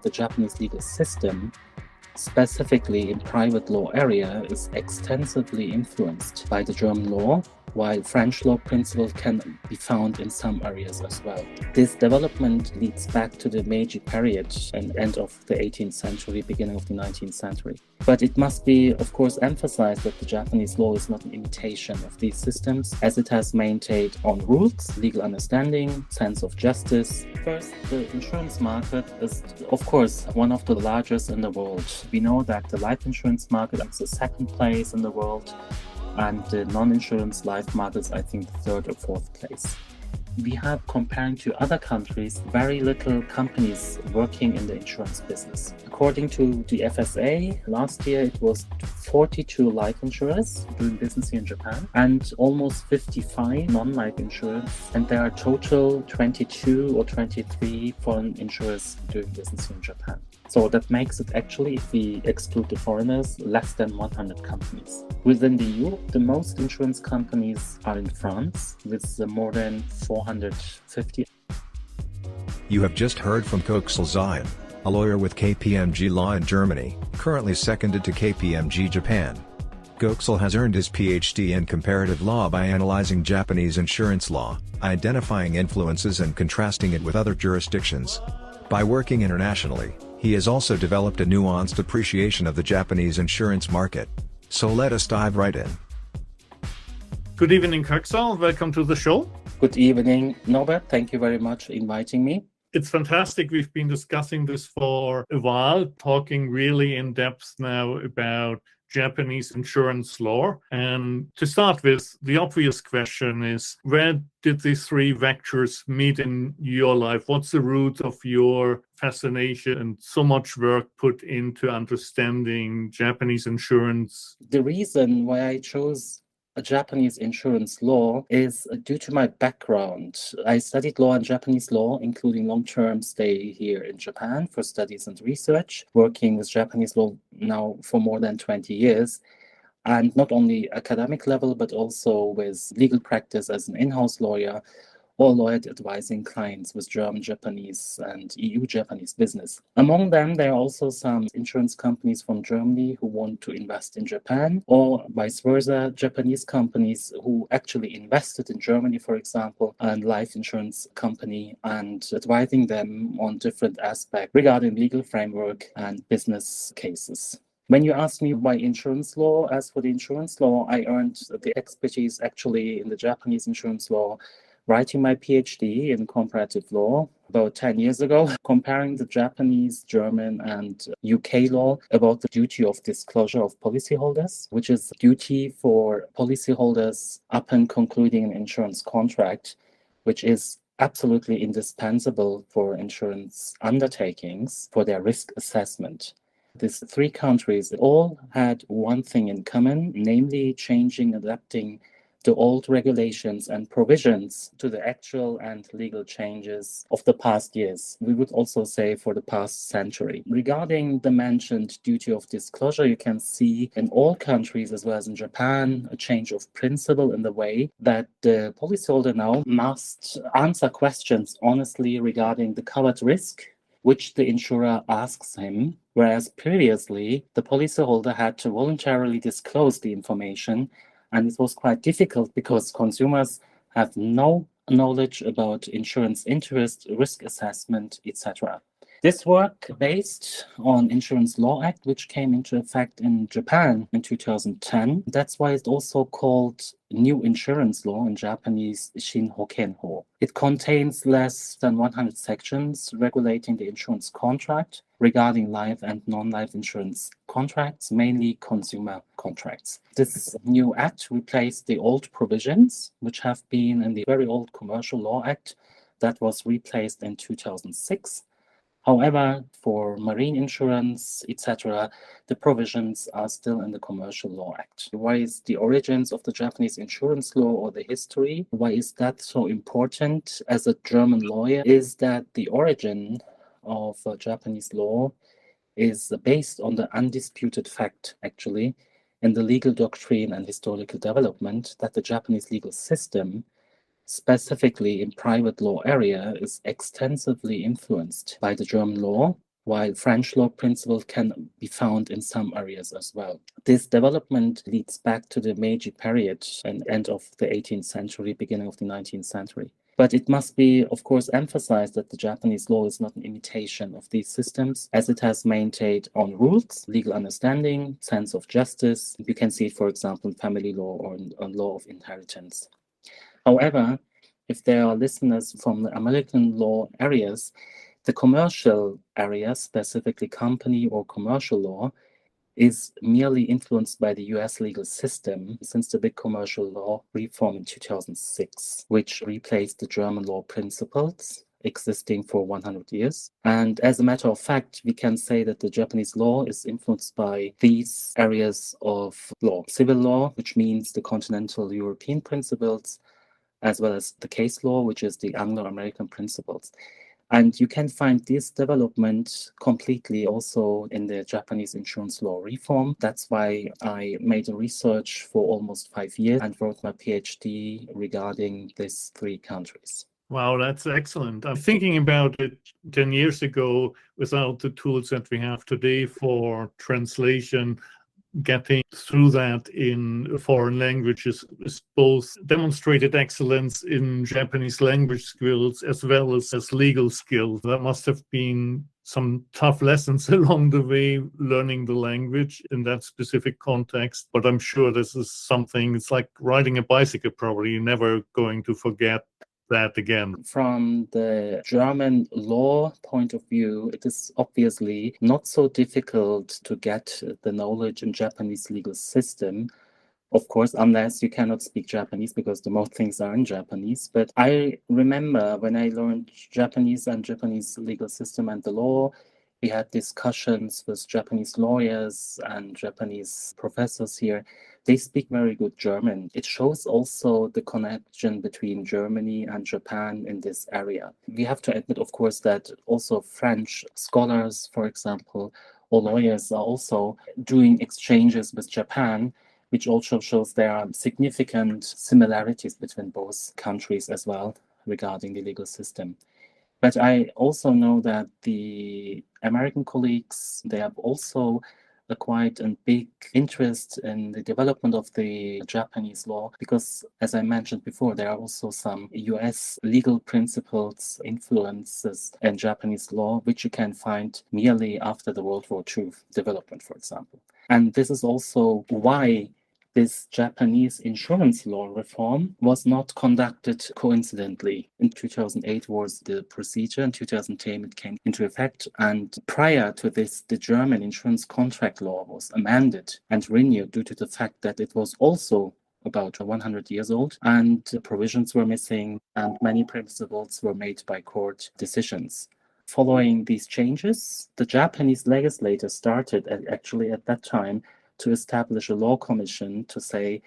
the Japanese legal system, specifically in private law area, is extensively influenced by the German law, while French law principles can be found in some areas as well. This development leads back to the Meiji period and end of the 18th century, beginning of the 19th century. But it must be, of course, emphasized that the Japanese law is not an imitation of these systems, as it has maintained own rules, legal understanding, sense of justice. First, the insurance market is, of course, one of the largest in the world. We know that the life insurance market is the second place in the world, and the non-insurance life markets, I think, third or fourth place. We have, comparing to other countries, very little companies working in the insurance business. According to the FSA, last year it was 42 life insurers doing business here in Japan and almost 55 non-life insurers. And there are total 22 or 23 foreign insurers doing business here in Japan. So that makes it actually, if we exclude the foreigners, less than 100 companies. Within the EU, the most insurance companies are in France, with more than 450. You have just heard from Köksal Sahin, a lawyer with KPMG Law in Germany, currently seconded to KPMG Japan. Köksal has earned his PhD in comparative law by analyzing Japanese insurance law, identifying influences and contrasting it with other jurisdictions. By working internationally, he has also developed a nuanced appreciation of the Japanese insurance market. So let us dive right in. Good evening, Köksal. Welcome to the show. Good evening, Norbert. Thank you very much for inviting me. It's fantastic. We've been discussing this for a while, talking really in depth now about Japanese insurance law. And to start with, the obvious question is, where did these three vectors meet in your life? What's the root of your fascination and so much work put into understanding Japanese insurance? The reason why I chose a Japanese insurance law is due to my background. I studied law and Japanese law, including long-term stay here in Japan for studies and research, working with Japanese law now for more than 20 years. And not only academic level, but also with legal practice as an in-house lawyer, or lawyer advising clients with German, Japanese, and EU Japanese business. Among them, there are also some insurance companies from Germany who want to invest in Japan, or vice versa, Japanese companies who actually invested in Germany, for example, and life insurance company, and advising them on different aspects regarding legal framework and business cases. When you ask me why insurance law, as for the insurance law, I earned the expertise actually in the Japanese insurance law writing my PhD in comparative law about 10 years ago, comparing the Japanese, German, and UK law about the duty of disclosure of policyholders, which is duty for policyholders upon concluding an insurance contract, which is absolutely indispensable for insurance undertakings for their risk assessment. These three countries all had one thing in common, namely changing, adapting the old regulations and provisions to the actual and legal changes of the past years. We would also say for the past century. Regarding the mentioned duty of disclosure, you can see in all countries, as well as in Japan, a change of principle in the way that the policyholder now must answer questions honestly regarding the covered risk, which the insurer asks him, whereas previously the policyholder had to voluntarily disclose the information. And it was quite difficult because consumers have no knowledge about insurance interest, risk assessment, etc. This work based on Insurance Law Act, which came into effect in Japan in 2010. That's why it's also called New Insurance Law, in Japanese, Shin Hokenho. It contains less than 100 sections regulating the insurance contract regarding life and non-life insurance contracts, mainly consumer contracts. This new act replaced the old provisions, which have been in the very old Commercial Law Act that was replaced in 2006. However, for marine insurance, etc., the provisions are still in the Commercial Law Act. Why is the origins of the Japanese insurance law or the history? Why is that so important as a German lawyer? Is that the origin of Japanese law is based on the undisputed fact, actually, in the legal doctrine and historical development that the Japanese legal system, specifically in private law area, is extensively influenced by the German law, while French law principles can be found in some areas as well. This development leads back to the Meiji period and end of the 18th century, beginning of the 19th century. But it must be, of course, emphasized that the Japanese law is not an imitation of these systems, as it has maintained own rules, legal understanding, sense of justice. You can see it, for example, in family law or in law of inheritance. However, if there are listeners from the American law areas, the commercial area, specifically company or commercial law, is merely influenced by the US legal system since the big commercial law reform in 2006, which replaced the German law principles existing for 100 years. And as a matter of fact, we can say that the Japanese law is influenced by these areas of law. Civil law, which means the continental European principles, as well as the case law, which is the Anglo-American principles. And you can find this development completely also in the Japanese insurance law reform. That's why I made a research for almost 5 years and wrote my PhD regarding these three countries. Wow, that's excellent. I'm thinking about it 10 years ago, without the tools that we have today for translation. Getting through that in foreign languages is both demonstrated excellence in Japanese language skills as well as legal skills. That must have been some tough lessons along the way, learning the language in that specific context. But I'm sure this is something, it's like riding a bicycle, probably. You're never going to forget that again. From the German law point of view, it is obviously not so difficult to get the knowledge in Japanese legal system. Of course, unless you cannot speak Japanese, because the most things are in Japanese. But I remember when I learned Japanese and Japanese legal system and the law, we had discussions with Japanese lawyers and Japanese professors here. They speak very good German. It shows also the connection between Germany and Japan in this area. We have to admit, of course, that also French scholars, for example, or lawyers are also doing exchanges with Japan, which also shows there are significant similarities between both countries as well regarding the legal system. But I also know that the American colleagues, they have also quite a big interest in the development of the Japanese law, because as I mentioned before, there are also some US legal principles, influences in Japanese law, which you can find merely after the World War II development, for example. And this is also why this Japanese insurance law reform was not conducted coincidentally. In 2008 was the procedure, in 2010 it came into effect, and prior to this, the German insurance contract law was amended and renewed due to the fact that it was also about 100 years old, and provisions were missing, and many principles were made by court decisions. Following these changes, the Japanese legislator started actually at that time to establish a law commission to say,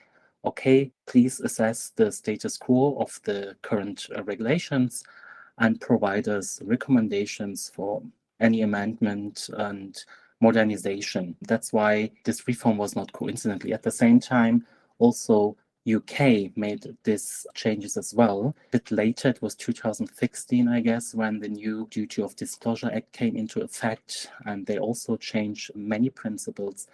okay, please assess the status quo of the current regulations and provide us recommendations for any amendment and modernization. That's why this reform was not coincidentally. At the same time, also UK made these changes as well. A bit later, it was 2016, I guess, when the new Duty of Disclosure Act came into effect, and they also changed many principles.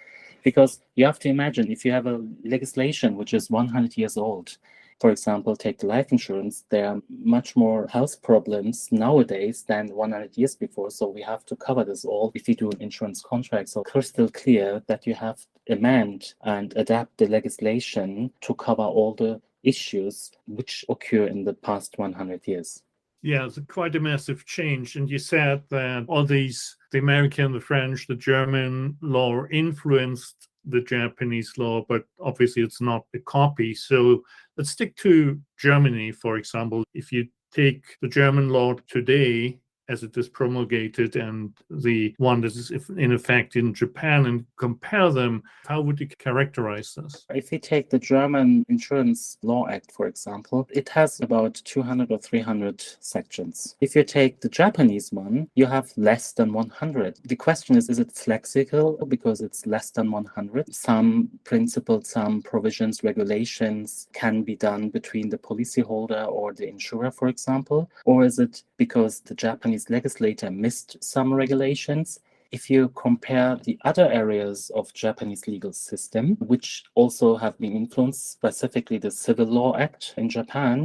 Because you have to imagine, if you have a legislation which is 100 years old, for example, take the life insurance, there are much more health problems nowadays than 100 years before. So we have to cover this all if you do an insurance contract. So crystal clear that you have to amend and adapt the legislation to cover all the issues which occur in the past 100 years. Yeah, it's quite a massive change. And you said that all these, the American, the French, the German law influenced the Japanese law, but obviously it's not a copy. So let's stick to Germany, for example. If you take the German law today, as it is promulgated, and the one that is in effect in Japan, and compare them, how would you characterize this? If you take the German Insurance Law Act, for example, it has about 200 or 300 sections. If you take the Japanese one, you have less than 100. The question is it flexible because it's less than 100? Some principles, some provisions, regulations can be done between the policyholder or the insurer, for example, or is it because the Japanese legislator missed some regulations if you compare the other areas of Japanese legal system, which also have been influenced, specifically the Civil Law Act in Japan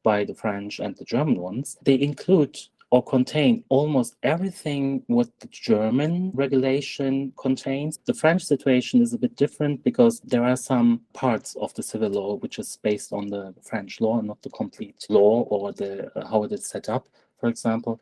by the French and the German ones, they include or contain almost everything what the German regulation contains. The French situation is a bit different because there are some parts of the civil law which is based on the French law, not the complete law or the how it is set up, for example.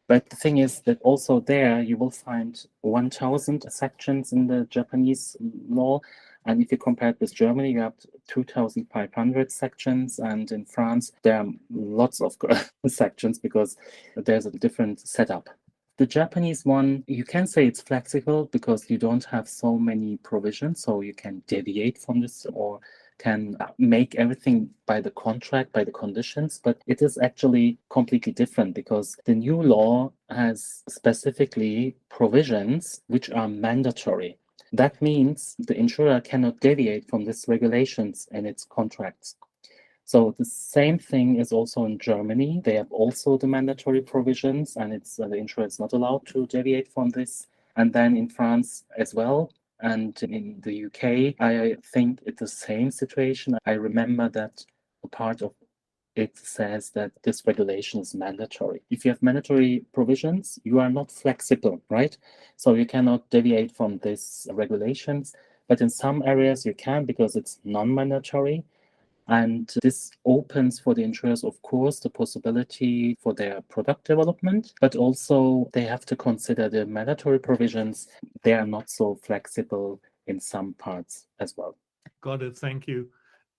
But the thing is that also there you will find 1,000 sections in the Japanese law. And if you compare it with Germany, you have 2,500 sections. And in France, there are lots of sections because there's a different setup. The Japanese one, you can say it's flexible because you don't have so many provisions, so you can deviate from this or can make everything by the contract, by the conditions, but it is actually completely different because the new law has specifically provisions which are mandatory. That means the insurer cannot deviate from these regulations in its contracts. So the same thing is also in Germany. They have also the mandatory provisions, and it's the insurer is not allowed to deviate from this. And then in France as well, and in the UK, I think it's the same situation. I remember that a part of it says that this regulation is mandatory. If you have mandatory provisions, you are not flexible, right? So you cannot deviate from these regulations. But in some areas you can because it's non-mandatory. And this opens for the insurers, of course, the possibility for their product development, but also they have to consider the mandatory provisions. They are not so flexible in some parts as well. Got it. Thank you.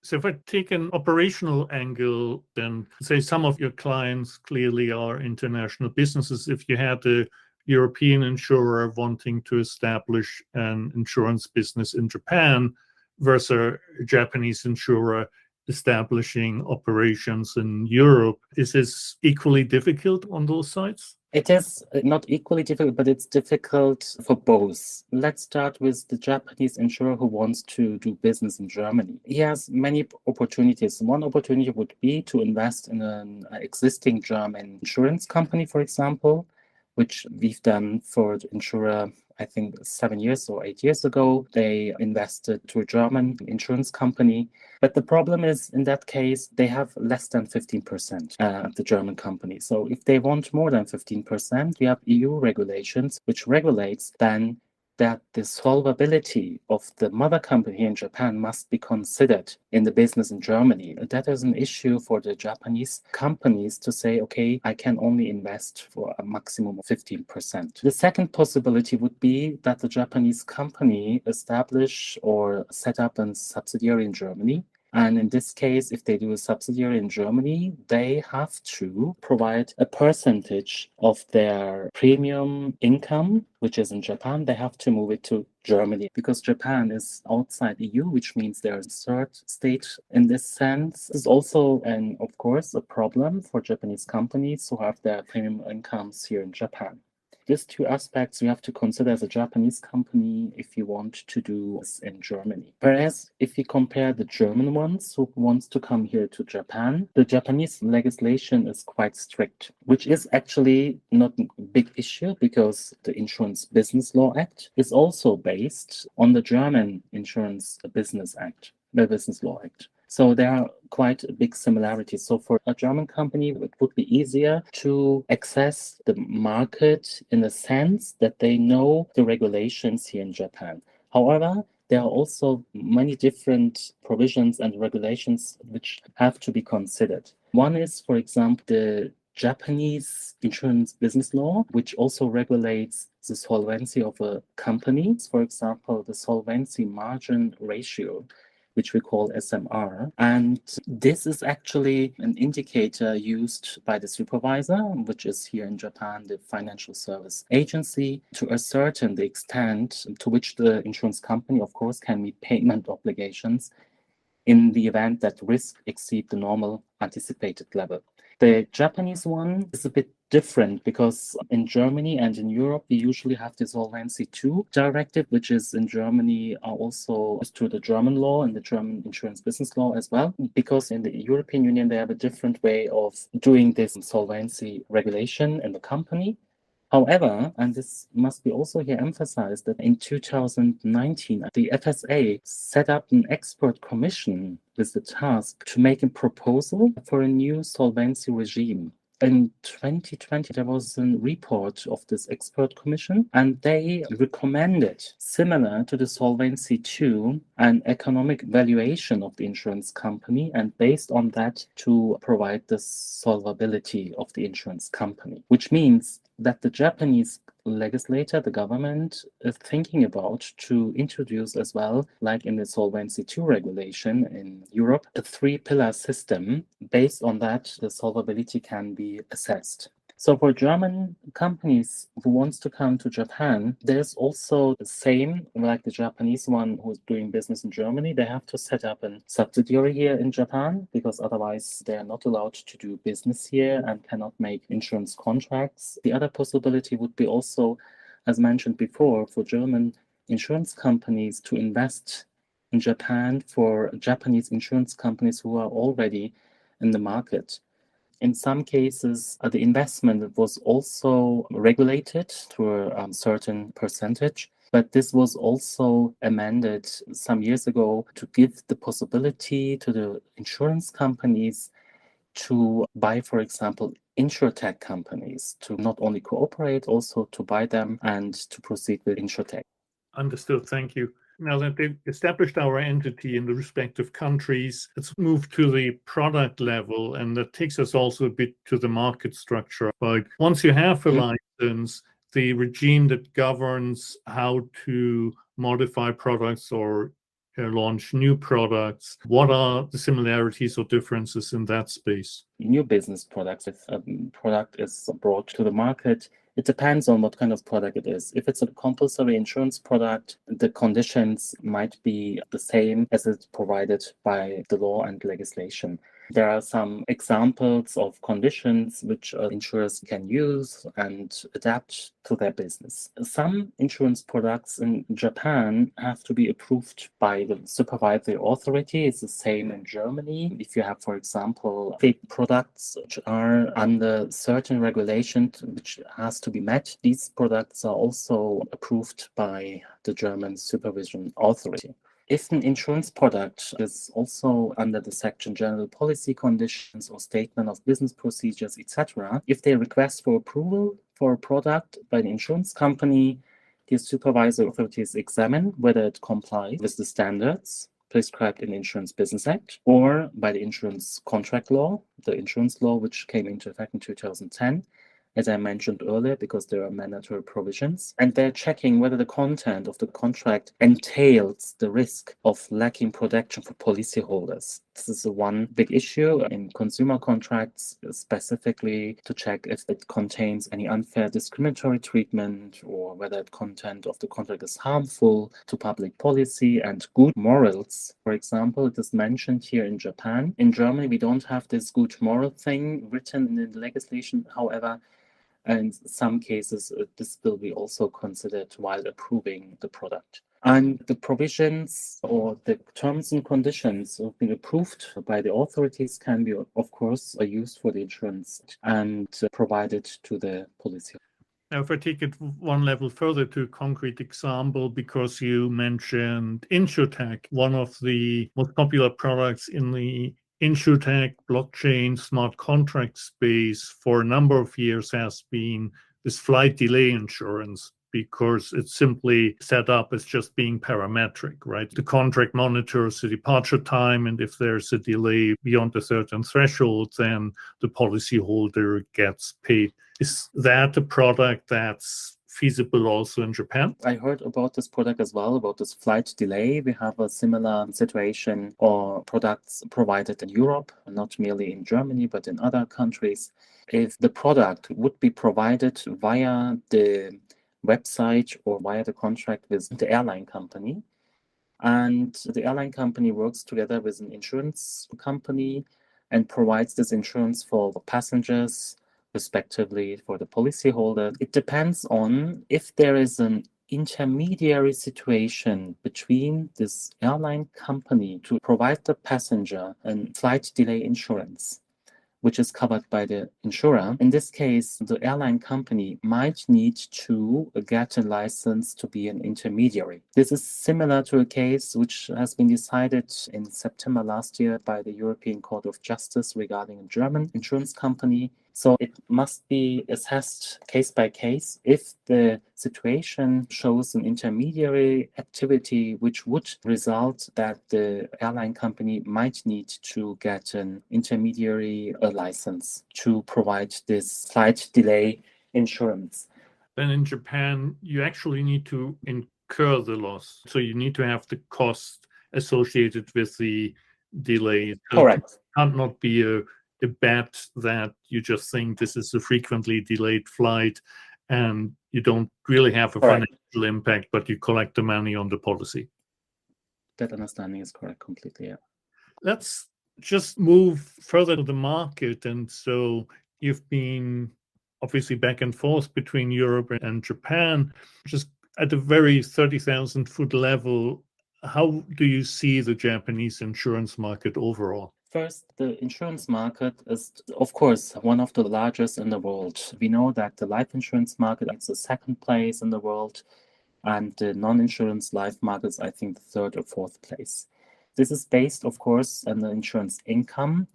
So if I take an operational angle, then say some of your clients clearly are international businesses. If you had a European insurer wanting to establish an insurance business in Japan versus a Japanese insurer establishing operations in Europe, is this equally difficult on those sides? It is not equally difficult, but it's difficult for both. Let's start with the Japanese insurer who wants to do business in Germany. He has many opportunities. One opportunity would be to invest in an existing German insurance company, for example, which we've done for the insurer, I think 7 years or 8 years ago. They invested to a German insurance company. But the problem is, in that case, they have less than 15%, the German company. So if they want more than 15%, we have EU regulations, which regulates then that the solvability of the mother company here in Japan must be considered in the business in Germany. That is an issue for the Japanese companies to say, okay, I can only invest for a maximum of 15%. The second possibility would be that the Japanese company establish or set up a subsidiary in Germany. And in this case, if they do a subsidiary in Germany, they have to provide a percentage of their premium income, which is in Japan. They have to move it to Germany because Japan is outside EU, which means there's a third state in this sense. This is also, and of course, a problem for Japanese companies who have their premium incomes here in Japan. These two aspects you have to consider as a Japanese company if you want to do this in Germany. Whereas if you compare the German ones who wants to come here to Japan, the Japanese legislation is quite strict, which is actually not a big issue because the Insurance Business Law Act is also based on the German Insurance Business Act, the Business Law Act. So there are quite big similarities. So for a German company, it would be easier to access the market in the sense that they know the regulations here in Japan. However, there are also many different provisions and regulations which have to be considered. One is, for example, the Japanese insurance business law, which also regulates the solvency of a company. For example, the solvency margin ratio, which we call SMR. And this is actually an indicator used by the supervisor, which is here in Japan, the Financial Service Agency, to ascertain the extent to which the insurance company, of course, can meet payment obligations in the event that risk exceed the normal anticipated level. The Japanese one is a bit different because in Germany and in Europe, we usually have the Solvency II directive, which is in Germany also to the German law and the German insurance business law as well. Because in the European Union, they have a different way of doing this solvency regulation in the company. However, and this must be also here emphasized, that in 2019, the FSA set up an expert commission with the task to make a proposal for a new solvency regime. In 2020, there was a report of this expert commission, and they recommended, similar to the Solvency II, an economic valuation of the insurance company, and based on that, to provide the solvability of the insurance company, which means that the Japanese legislator, the government, is thinking about to introduce as well, like in the Solvency II regulation in Europe, a three-pillar system. Based on that, the solvability can be assessed. So for German companies who wants to come to Japan, there's also the same, like the Japanese one who's doing business in Germany, they have to set up a subsidiary here in Japan, because otherwise they are not allowed to do business here and cannot make insurance contracts. The other possibility would be also, as mentioned before, for German insurance companies to invest in Japan for Japanese insurance companies who are already in the market. In some cases, the investment was also regulated to a certain percentage, but this was also amended some years ago to give the possibility to the insurance companies to buy, for example, insurtech companies, to not only cooperate, also to buy them and to proceed with insurtech. Understood. Thank you. Now that they've established our entity in the respective countries, let's move to the product level, and that takes us also a bit to the market structure. But once you have a license, the regime that governs how to modify products or launch new products, what are the similarities or differences in that space? New business products, if a product is brought to the market, it depends on what kind of product it is. If it's a compulsory insurance product, the conditions might be the same as it's provided by the law and legislation. There are some examples of conditions which insurers can use and adapt to their business. Some insurance products in Japan have to be approved by the supervisory authority. It's the same in Germany. If you have, for example, fake products which are under certain regulations which has to be met, these products are also approved by the German supervision authority. If an insurance product is also under the section General Policy Conditions or Statement of Business Procedures, etc., if they request for approval for a product by the insurance company, the supervisory authorities examine whether it complies with the standards prescribed in the Insurance Business Act or by the insurance contract law, the insurance law which came into effect in 2010. As I mentioned earlier, because there are mandatory provisions, and they're checking whether the content of the contract entails the risk of lacking protection for policyholders. This is the one big issue in consumer contracts, specifically to check if it contains any unfair discriminatory treatment or whether the content of the contract is harmful to public policy and good morals. For example, it is mentioned here in Japan. In Germany, we don't have this good moral thing written in the legislation. However, in some cases, this will be also considered while approving the product. And the provisions or the terms and conditions have been approved by the authorities can be, of course, used for the insurance and provided to the policy. Now, if I take it one level further to a concrete example, because you mentioned InsurTech, one of the most popular products in the InsurTech, blockchain, smart contract space for a number of years has been this flight delay insurance, because it's simply set up as just being parametric, right? The contract monitors the departure time, and if there's a delay beyond a certain threshold, then the policyholder gets paid. Is that a product that's feasible also in Japan? I heard about this product as well, about this flight delay. We have a similar situation or products provided in Europe, not merely in Germany, but in other countries. If the product would be provided via the website or via the contract with the airline company, and the airline company works together with an insurance company and provides this insurance for passengers, respectively for the policyholder. It depends on if there is an intermediary situation between this airline company to provide the passenger a flight delay insurance which is covered by the insurer. In this case, the airline company might need to get a license to be an intermediary. This is similar to a case which has been decided in September last year by the European Court of Justice regarding a German insurance company. So it must be assessed case by case. If the situation shows an intermediary activity which would result that the airline company might need to get an intermediary license to provide this flight delay insurance. Then in Japan, you actually need to incur the loss. So you need to have the cost associated with the delay. So Correct. it can't not be a bet that you just think this is a frequently delayed flight and you don't really have a Correct. financial impact, but you collect the money on the policy. That understanding is correct completely, yeah. Let's just move further to the market. And so you've been obviously back and forth between Europe and Japan, just at a very 30,000-foot level. How do you see the Japanese insurance market overall? First, the insurance market is, of course, one of the largest in the world. We know that the life insurance market is the second place in the world, and the non-insurance life market is, I think, the third or fourth place. This is based, of course, on the insurance income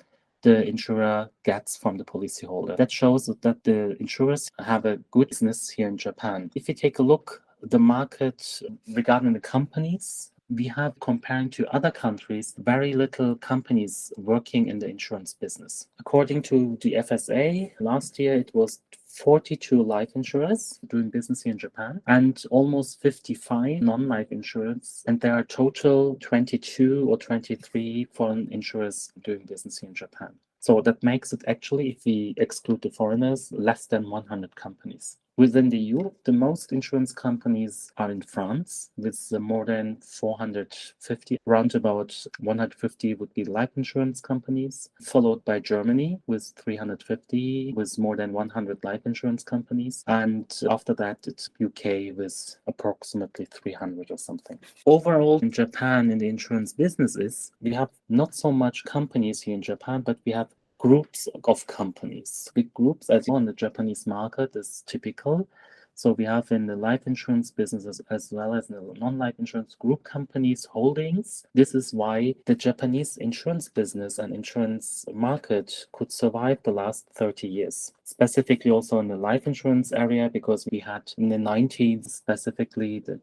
the insurer gets from the policyholder. That shows that the insurers have a good business here in Japan. If you take a look at the market regarding the companies, we have, comparing to other countries, very little companies working in the insurance business. According to the FSA, last year it was 42 life insurers doing business here in Japan and almost 55 non-life insurers. And there are total 22 or 23 foreign insurers doing business here in Japan. So that makes it actually, if we exclude the foreigners, less than 100 companies. Within the EU, the most insurance companies are in France with more than 450. Around about 150 would be life insurance companies, followed by Germany with 350, with more than 100 life insurance companies. And after that, it's UK with approximately 300 or something. Overall, in Japan, in the insurance businesses, we have not so much companies here in Japan, but we have groups of companies. Big groups, as on the Japanese market, is typical. So we have in the life insurance businesses as well as in the non-life insurance group companies holdings. This is why the Japanese insurance business and insurance market could survive the last 30 years. Specifically also in the life insurance area, because we had in the 90s specifically the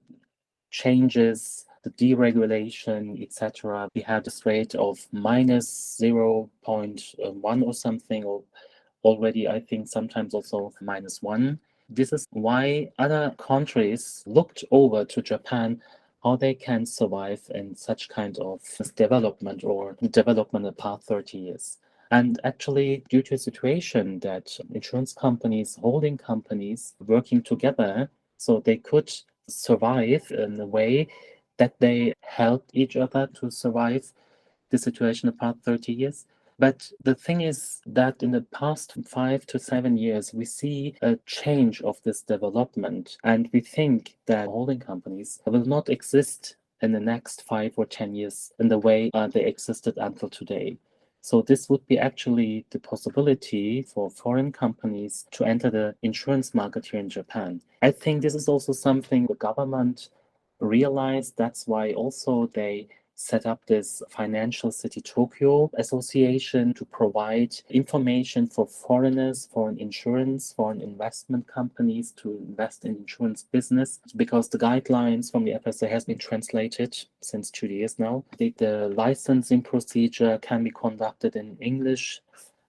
changes, the deregulation, etc. We had a rate of minus 0.1 or something, or already I think sometimes also -1. This is why other countries looked over to Japan, how they can survive in such kind of development or development in the past 30 years. And actually, due to a situation that insurance companies, holding companies working together, so they could survive in a way that they helped each other to survive the situation the past 30 years. But the thing is that in the past 5 to 7 years, we see a change of this development. And we think that holding companies will not exist in the next 5 or 10 years in the way they existed until today. So this would be actually the possibility for foreign companies to enter the insurance market here in Japan. I think this is also something the government realized. That's why also they set up this Financial City Tokyo Association to provide information for foreigners, foreign insurance, foreign investment companies to invest in insurance business, because the guidelines from the FSA has been translated since 2 years now. The licensing procedure can be conducted in English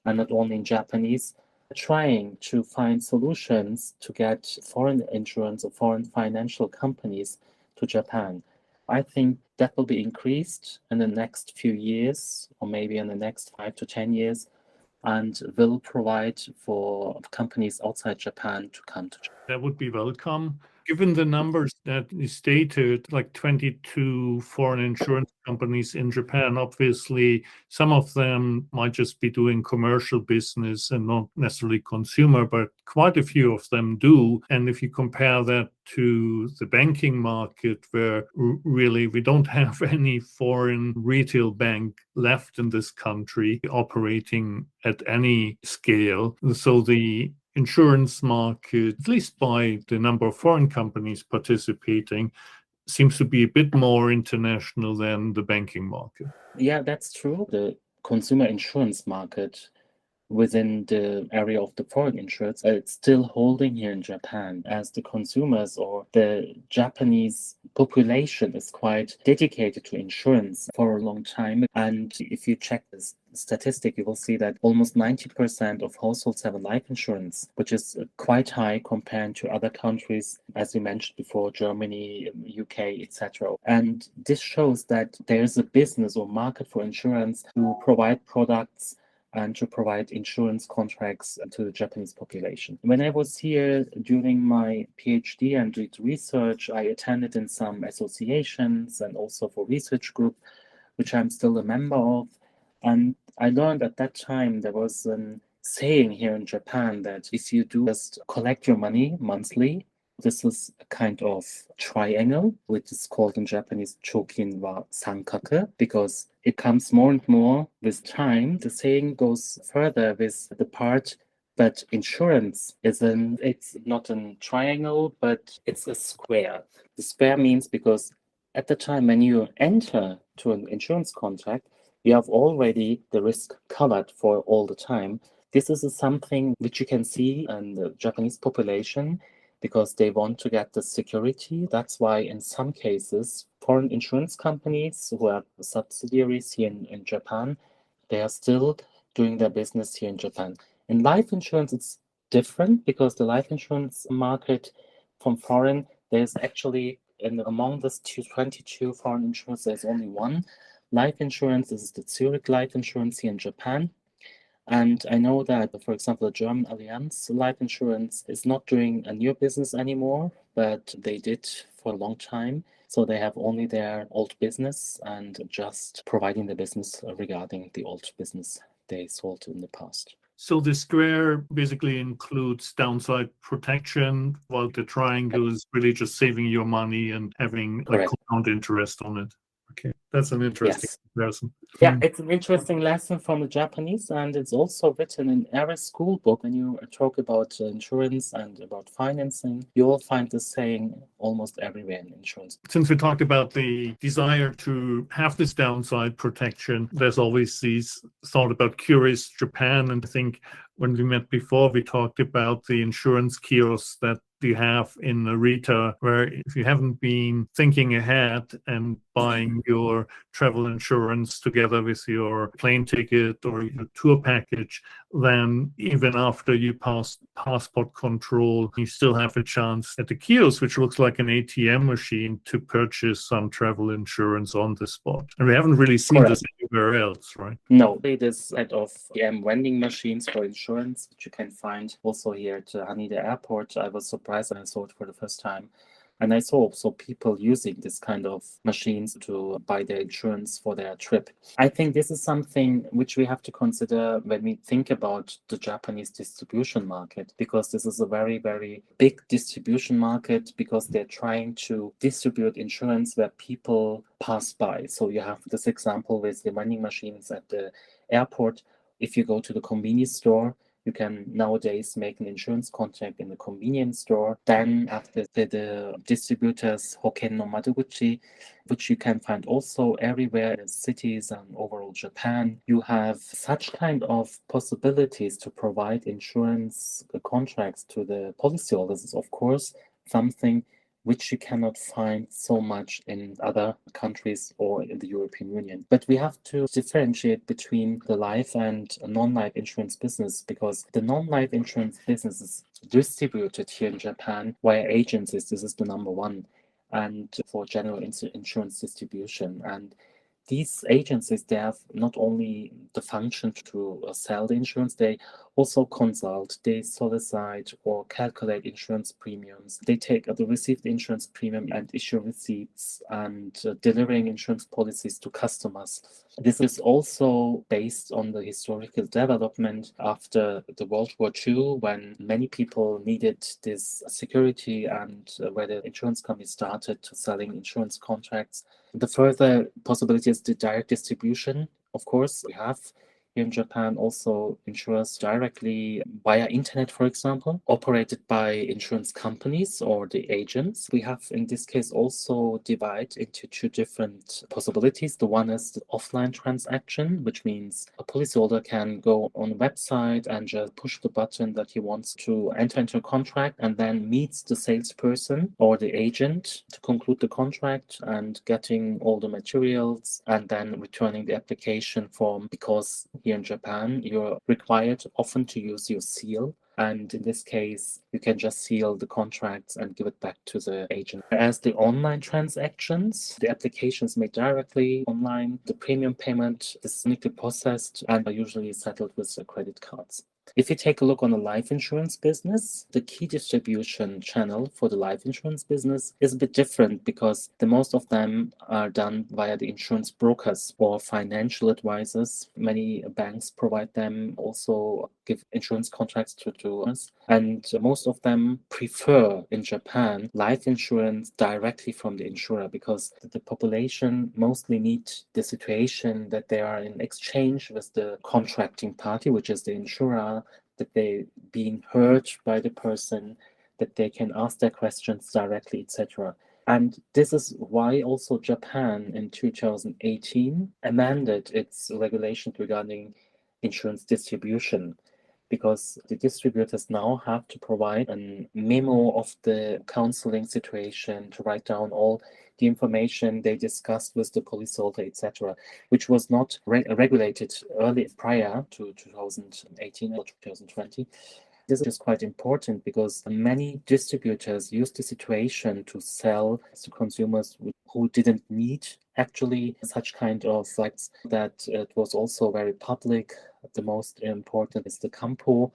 and not only in Japanese. Trying to find solutions to get foreign insurance or foreign financial companies to Japan. I think that will be increased in the next few years, or maybe in the next 5 to 10 years, and will provide for companies outside Japan to come to Japan. That would be welcome. Given the numbers that you stated, like 22 foreign insurance companies in Japan, obviously some of them might just be doing commercial business and not necessarily consumer, but quite a few of them do. And if you compare that to the banking market, where really we don't have any foreign retail bank left in this country operating at any scale. So the insurance market, at least by the number of foreign companies participating, seems to be a bit more international than the banking market. Yeah, that's true. The consumer insurance market within the area of the foreign insurance, it's still holding here in Japan, as the consumers or the Japanese population is quite dedicated to insurance for a long time. And if you check this statistic, you will see that almost 90% of households have a life insurance, which is quite high compared to other countries, as we mentioned before, Germany, UK, etc. And this shows that there is a business or market for insurance to provide products and to provide insurance contracts to the Japanese population. When I was here during my PhD and did research, I attended in some associations and also for research group, which I'm still a member of. And I learned at that time there was a saying here in Japan that if you do just collect your money monthly, this is a kind of triangle, which is called in Japanese chokin wa sankake, because it comes more and more with time. The saying goes further with the part that insurance it's not a triangle, but it's a square. The square means because at the time when you enter to an insurance contract, you have already the risk covered for all the time. This is something which you can see in the Japanese population, because they want to get the security. That's why in some cases, foreign insurance companies who have subsidiaries here in Japan, they are still doing their business here in Japan. In life insurance, it's different because the life insurance market from foreign, there's actually, among the 22 foreign insurance, there's only one. Life insurance is the Zurich Life Insurance here in Japan. And I know that, for example, the German Allianz Life Insurance is not doing a new business anymore, but they did for a long time. So they have only their old business and just providing the business regarding the old business they sold in the past. So the square basically includes downside protection, while the triangle is really just saving your money and having a compound interest on it. Okay, that's an interesting comparison. Yeah, it's an interesting lesson from the Japanese, and it's also written in every school book. When you talk about insurance and about financing, you will find the saying almost everywhere in insurance. Since we talked about the desire to have this downside protection, there's always this thought about Curious Japan. And I think when we met before, we talked about the insurance kiosks that you have in Narita, where if you haven't been thinking ahead and buying your travel insurance together with your plane ticket or your tour package, then even after you pass passport control, you still have a chance at the kiosk, which looks like an ATM machine, to purchase some travel insurance on the spot. And we haven't really seen this anywhere else, right? No, this set of ATM vending machines for insurance, which you can find also here at Haneda Airport. I was surprised when I saw it for the first time. And I saw also people using this kind of machines to buy their insurance for their trip. I think this is something which we have to consider when we think about the Japanese distribution market, because this is a very, very big distribution market, because they're trying to distribute insurance where people pass by. So you have this example with the vending machines at the airport. If you go to the convenience store, you can nowadays make an insurance contract in the convenience store. Then after the distributors Hoken no Madoguchi, which you can find also everywhere in cities and overall Japan, you have such kind of possibilities to provide insurance contracts to the policyholders. This is, of course, something which you cannot find so much in other countries or in the European Union. But we have to differentiate between the life and non-life insurance business, because the non-life insurance business is distributed here in Japan via agencies. This is the number one, and for general insurance distribution. And these agencies, they have not only the function to sell the insurance, they also consult, they solicit or calculate insurance premiums. They take the received insurance premium and issue receipts and delivering insurance policies to customers. This is also based on the historical development after the World War II, when many people needed this security and where the insurance company started to selling insurance contracts. The further possibility is the direct distribution. Of course, we have here in Japan also insurers directly via internet, for example, operated by insurance companies or the agents. We have in this case also divided into two different possibilities. The one is the offline transaction, which means a policyholder can go on a website and just push the button that he wants to enter into a contract and then meets the salesperson or the agent to conclude the contract and getting all the materials and then returning the application form, because here in Japan, you're required often to use your seal. And in this case, you can just seal the contracts and give it back to the agent. As the online transactions, the applications made directly online, the premium payment is uniquely processed and are usually settled with the credit cards. If you take a look on the life insurance business, the key distribution channel for the life insurance business is a bit different because the most of them are done via the insurance brokers or financial advisors. Many banks provide them, also give insurance contracts to us. And most of them prefer in Japan life insurance directly from the insurer because the population mostly need the situation that they are in exchange with the contracting party, which is the insurer, that they being heard by the person, that they can ask their questions directly, etc. And this is why also Japan in 2018 amended its regulations regarding insurance distribution, because the distributors now have to provide a memo of the counseling situation, to write down all the information they discussed with the policyholder, etc., which was not regulated prior to 2018 or 2020. This is quite important because many distributors use the situation to sell to consumers who didn't need actually such kind of facts, that it was also very public. The most important is the Kampo.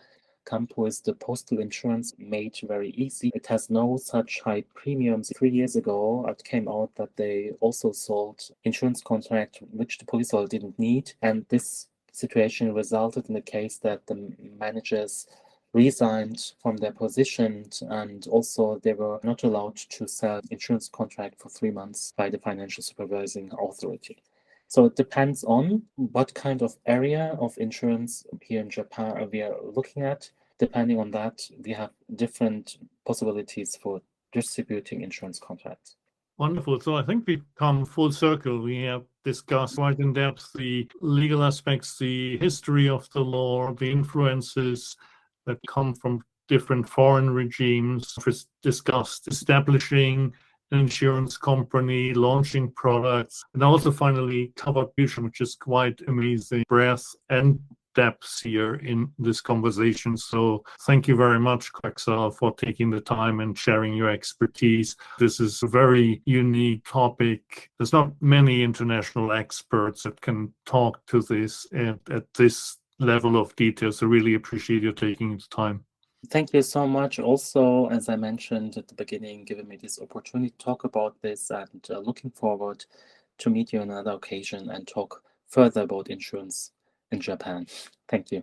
Kampo is the postal insurance made very easy. It has no such high premiums. 3 years ago, it came out that they also sold insurance contract which the policyholder didn't need. And this situation resulted in the case that the managers resigned from their positions, and also they were not allowed to sell insurance contract for 3 months by the financial supervising authority. So it depends on what kind of area of insurance here in Japan we are looking at. Depending on that, we have different possibilities for distributing insurance contracts. Wonderful. So I think we've come full circle. We have discussed quite in depth the legal aspects, the history of the law, the influences that come from different foreign regimes. We've discussed establishing an insurance company, launching products, and also finally covered fusion, which is quite amazing breadth and depth here in this conversation. So thank you very much, Köksal, for taking the time and sharing your expertise. This is a very unique topic. There's not many international experts that can talk to this at this level of detail. So really appreciate you taking the time. Thank you so much. Also, as I mentioned at the beginning, giving me this opportunity to talk about this, and looking forward to meet you on another occasion and talk further about insurance in Japan. Thank you.